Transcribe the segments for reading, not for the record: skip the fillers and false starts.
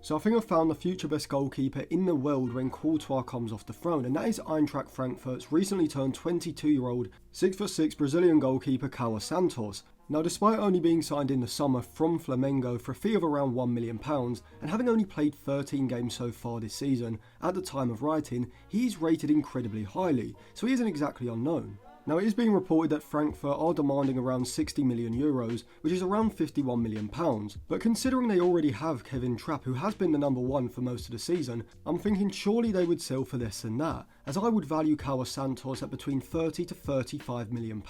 So I think I've found the future best goalkeeper in the world when Courtois comes off the throne, and that is Eintracht Frankfurt's recently turned 22-year-old 6'6" Brazilian goalkeeper Kawã Santos. Now, despite only being signed in the summer from Flamengo for a fee of around £1 million, and having only played 13 games so far this season, at the time of writing, he is rated incredibly highly, so he isn't exactly unknown. Now, it is being reported that Frankfurt are demanding around €60 million, which is around £51 million, but considering they already have Kevin Trapp, who has been the number one for most of the season, I'm thinking surely they would sell for less than that, as I would value Kawã Santos at between £30 to £35 million.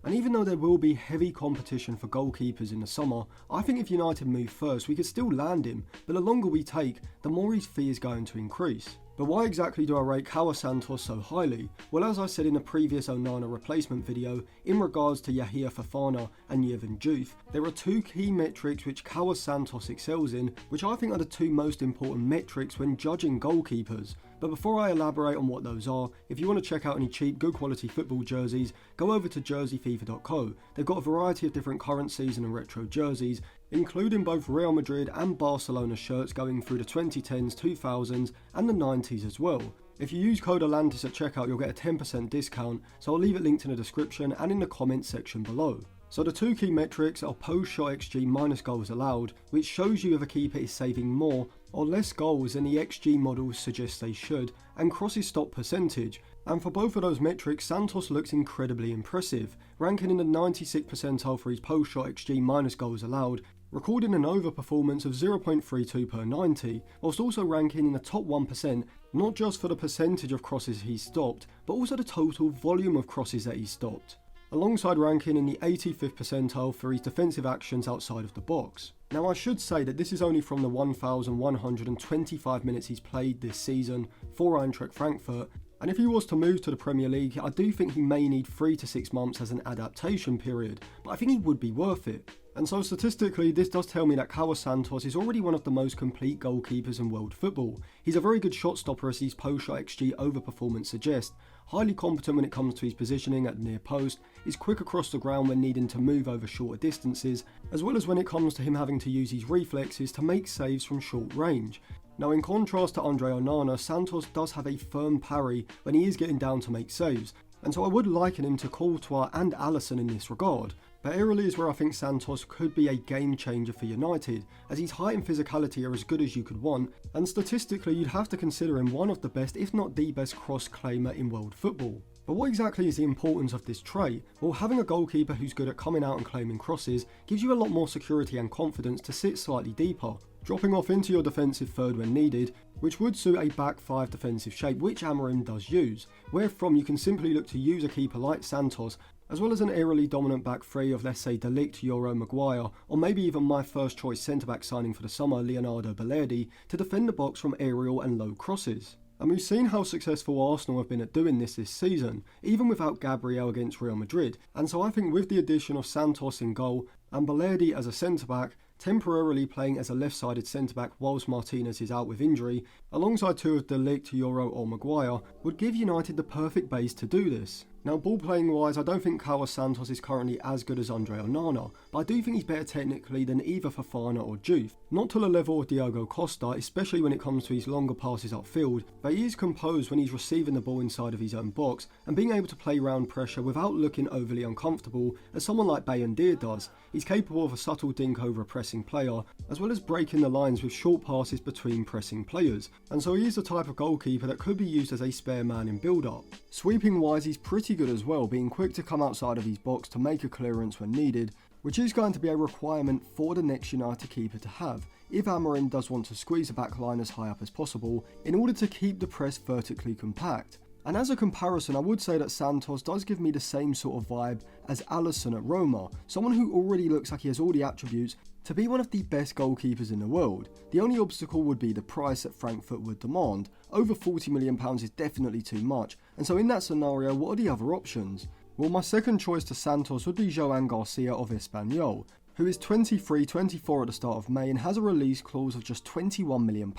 And even though there will be heavy competition for goalkeepers in the summer, I think if United move first, we could still land him, but the longer we take, the more his fee is going to increase. But why exactly do I rate Kawã Santos so highly? Well, as I said in the previous Onana replacement video, in regards to Yahia Fofana and Yevon Diouf, there are two key metrics which Kawã Santos excels in, which I think are the two most important metrics when judging goalkeepers. But before I elaborate on what those are, if you want to check out any cheap, good quality football jerseys, go over to jerseyfifa.co. They've got a variety of different current season and retro jerseys, including both Real Madrid and Barcelona shirts going through the 2010s, 2000s and the 90s as well. If you use code Atlantis at checkout, you'll get a 10% discount, so I'll leave it linked in the description and in the comments section below. So the two key metrics are post-shot XG minus goals allowed, which shows you if a keeper is saving more or less goals than the XG models suggest they should, and crosses stop percentage. And for both of those metrics, Santos looks incredibly impressive, ranking in the 96th percentile for his post-shot XG minus goals allowed, recording an overperformance of 0.32 per 90, whilst also ranking in the top 1%, not just for the percentage of crosses he stopped, but also the total volume of crosses that he stopped, alongside ranking in the 85th percentile for his defensive actions outside of the box. Now, I should say that this is only from the 1,125 minutes he's played this season for Eintracht Frankfurt, and if he was to move to the Premier League, I do think he may need 3 to 6 months as an adaptation period, but I think he would be worth it. And so statistically, this does tell me that Kawã Santos is already one of the most complete goalkeepers in world football. He's a very good shot stopper, as his post-shot XG overperformance suggests, highly competent when it comes to his positioning at the near post, is quick across the ground when needing to move over shorter distances, as well as when it comes to him having to use his reflexes to make saves from short range. Now, in contrast to Andre Onana, Santos does have a firm parry when he is getting down to make saves, and so I would liken him to Courtois and Alisson in this regard. But aerially is where I think Santos could be a game changer for United, as his height and physicality are as good as you could want, and statistically you'd have to consider him one of the best, if not the best, cross-claimer in world football. But what exactly is the importance of this trait? Well, having a goalkeeper who's good at coming out and claiming crosses gives you a lot more security and confidence to sit slightly deeper, dropping off into your defensive third when needed, which would suit a back 5 defensive shape, which Amorim does use, wherefrom you can simply look to use a keeper like Santos, as well as an aerially dominant back three of, let's say, De Ligt, Euro, Maguire, or maybe even my first choice centre-back signing for the summer, Leonardo Balerdi, to defend the box from aerial and low crosses. And we've seen how successful Arsenal have been at doing this season, even without Gabriel against Real Madrid, and so I think with the addition of Santos in goal and Balerdi as a centre-back, temporarily playing as a left-sided centre-back whilst Martinez is out with injury, alongside two of De Ligt, Euro or Maguire, would give United the perfect base to do this. Now, ball-playing wise, I don't think Kawã Santos is currently as good as Andre Onana, but I do think he's better technically than either Fofana or Diouf. Not to the level of Diogo Costa, especially when it comes to his longer passes upfield, but he is composed when he's receiving the ball inside of his own box and being able to play round pressure without looking overly uncomfortable, as someone like Bayondir does. He's capable of a subtle dink over a pressing player, as well as breaking the lines with short passes between pressing players, and so he is the type of goalkeeper that could be used as a spare man in build-up. Sweeping wise, he's pretty good as well, being quick to come outside of his box to make a clearance when needed, which is going to be a requirement for the next United keeper to have, if Amorim does want to squeeze the back line as high up as possible, in order to keep the press vertically compact. And as a comparison, I would say that Santos does give me the same sort of vibe as Alisson at Roma, someone who already looks like he has all the attributes to be one of the best goalkeepers in the world. The only obstacle would be the price that Frankfurt would demand. Over £40 million is definitely too much, and so in that scenario, what are the other options? Well, my second choice to Santos would be Joan Garcia of Espanyol, who is 23-24 at the start of May and has a release clause of just £21 million.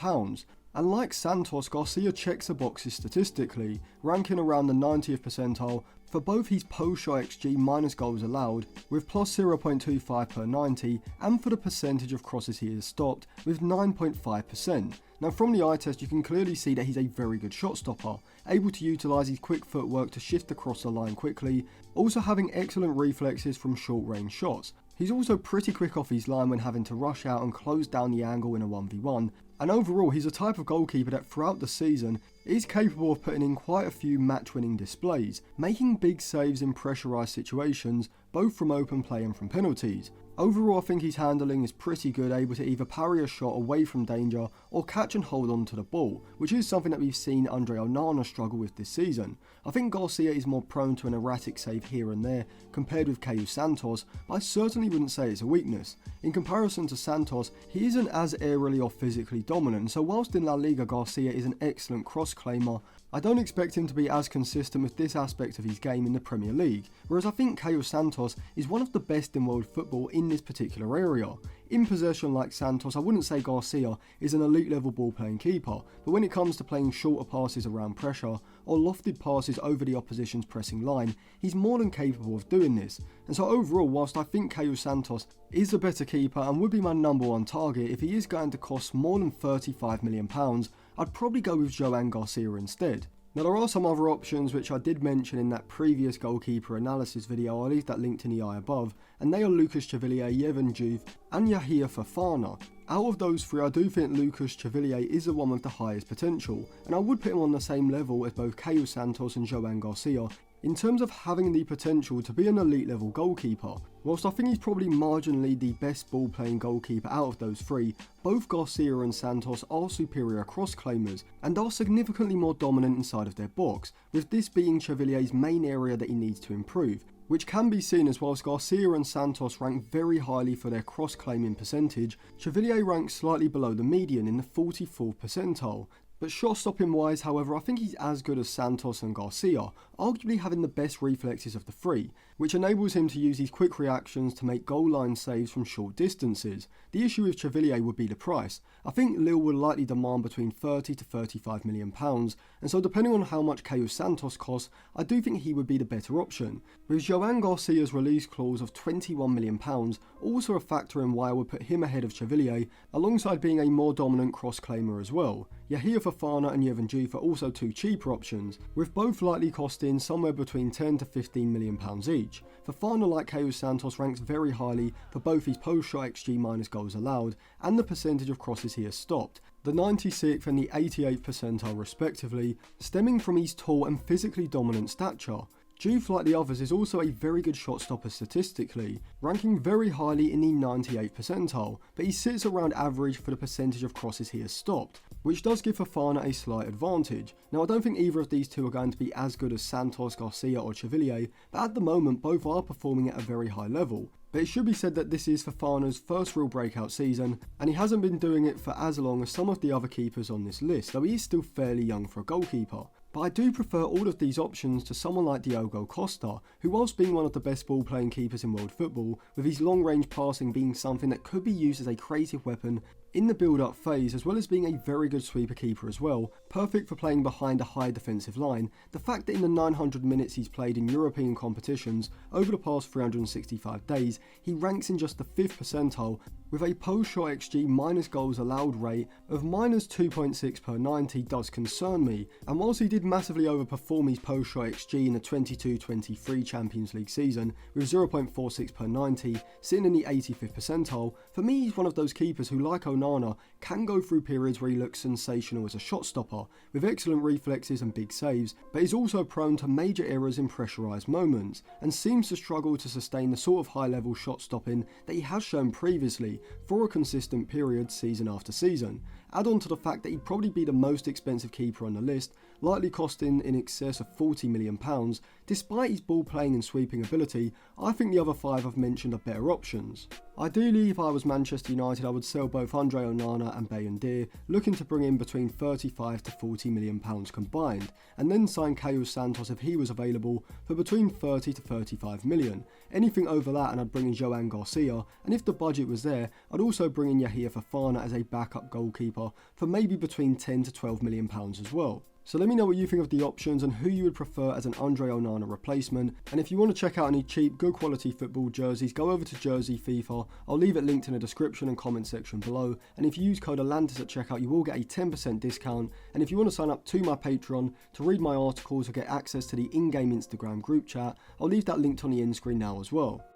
And like Santos, Garcia checks the boxes statistically, ranking around the 90th percentile for both his post-shot XG minus goals allowed, with plus 0.25 per 90, and for the percentage of crosses he has stopped, with 9.5%. Now from the eye test you can clearly see that he's a very good shot stopper, able to utilise his quick footwork to shift across the line quickly, also having excellent reflexes from short range shots. He's also pretty quick off his line when having to rush out and close down the angle in a 1v1, and overall he's a type of goalkeeper that throughout the season is capable of putting in quite a few match-winning displays, making big saves in pressurised situations, both from open play and from penalties. Overall I think his handling is pretty good, able to either parry a shot away from danger or catch and hold on to the ball, which is something that we've seen Andre Onana struggle with this season. I think Garcia is more prone to an erratic save here and there compared with Kawã Santos, but I certainly wouldn't say it's a weakness. In comparison to Santos, he isn't as aerially or physically dominant, so whilst in La Liga Garcia is an excellent cross-claimer, I don't expect him to be as consistent with this aspect of his game in the Premier League, whereas I think Kawã Santos is one of the best in world football in this particular area. In possession like Santos, I wouldn't say Garcia is an elite level ball playing keeper, but when it comes to playing shorter passes around pressure, or lofted passes over the opposition's pressing line, he's more than capable of doing this. And so overall, whilst I think Kawã Santos is a better keeper and would be my number one target if he is going to cost more than £35 million, I'd probably go with Joan Garcia instead. Now there are some other options which I did mention in that previous goalkeeper analysis video, I'll leave that linked in the eye above, and they are Lucas Chevalier, Yevhen Juve and Yahia Fofana. Out of those three I do think Lucas Chevalier is the one with the highest potential, and I would put him on the same level as both Kawã Santos and Joan Garcia in terms of having the potential to be an elite level goalkeeper. Whilst I think he's probably marginally the best ball playing goalkeeper out of those three, both Garcia and Santos are superior cross claimers and are significantly more dominant inside of their box, with this being Chevalier's main area that he needs to improve, which can be seen as whilst Garcia and Santos rank very highly for their cross claiming percentage, Chevalier ranks slightly below the median in the 44th percentile. But shot stopping wise, however, I think he's as good as Santos and Garcia, arguably having the best reflexes of the three, which enables him to use his quick reactions to make goal line saves from short distances. The issue with Chevalier would be the price. I think Lille will likely demand between £30 to £35 million, and so depending on how much Kawã Santos costs, I do think he would be the better option. With Joan Garcia's release clause of £21 million also a factor in why I would put him ahead of Chevalier, alongside being a more dominant cross-claimer as well. Yahia Fofana and Yevhen Juve are also two cheaper options, with both likely costing somewhere between £10 to £15 million each. Fofana, like Kawã Santos, ranks very highly for both his post-shot XG minus goals allowed and the percentage of crosses he has stopped, the 96th and the 88th percentile respectively, stemming from his tall and physically dominant stature. Juve, like the others, is also a very good shot stopper statistically, ranking very highly in the 98th percentile, but he sits around average for the percentage of crosses he has stopped, which does give Fofana a slight advantage. Now I don't think either of these two are going to be as good as Santos, Garcia or Chevalier, but at the moment both are performing at a very high level. But it should be said that this is Fofana's first real breakout season, and he hasn't been doing it for as long as some of the other keepers on this list, though he is still fairly young for a goalkeeper. But I do prefer all of these options to someone like Diogo Costa, who whilst being one of the best ball playing keepers in world football, with his long range passing being something that could be used as a creative weapon in the build-up phase, as well as being a very good sweeper keeper as well, perfect for playing behind a high defensive line, the fact that in the 900 minutes he's played in European competitions over the past 365 days, he ranks in just the 5th percentile with a post-shot XG minus goals allowed rate of minus 2.6 per 90 does concern me, and whilst he did massively overperform his post-shot XG in the 22-23 Champions League season with 0.46 per 90, sitting in the 85th percentile, for me he's one of those keepers who, like Onana, can go through periods where he looks sensational as a shot stopper, with excellent reflexes and big saves, but is also prone to major errors in pressurised moments, and seems to struggle to sustain the sort of high level shot stopping that he has shown previously for a consistent period season after season. Add on to the fact that he'd probably be the most expensive keeper on the list, likely costing in excess of £40 million. Despite his ball playing and sweeping ability, I think the other five I've mentioned are better options. Ideally, if I was Manchester United, I would sell both Andre Onana and Bayindir, looking to bring in between 35 to 40 million pounds combined, and then sign Kawã Santos if he was available for between 30 to 35 million. Anything over that and I'd bring in João Garcia, and if the budget was there, I'd also bring in Yahia Fofana as a backup goalkeeper for maybe between 10 to 12 million pounds as well. So let me know what you think of the options and who you would prefer as an Andre Onana replacement. And if you want to check out any cheap, good quality football jerseys, go over to Jersey FIFA. I'll leave it linked in the description and comment section below. And if you use code Atlantis at checkout, you will get a 10% discount. And if you want to sign up to my Patreon to read my articles or get access to the in-game Instagram group chat, I'll leave that linked on the end screen now as well.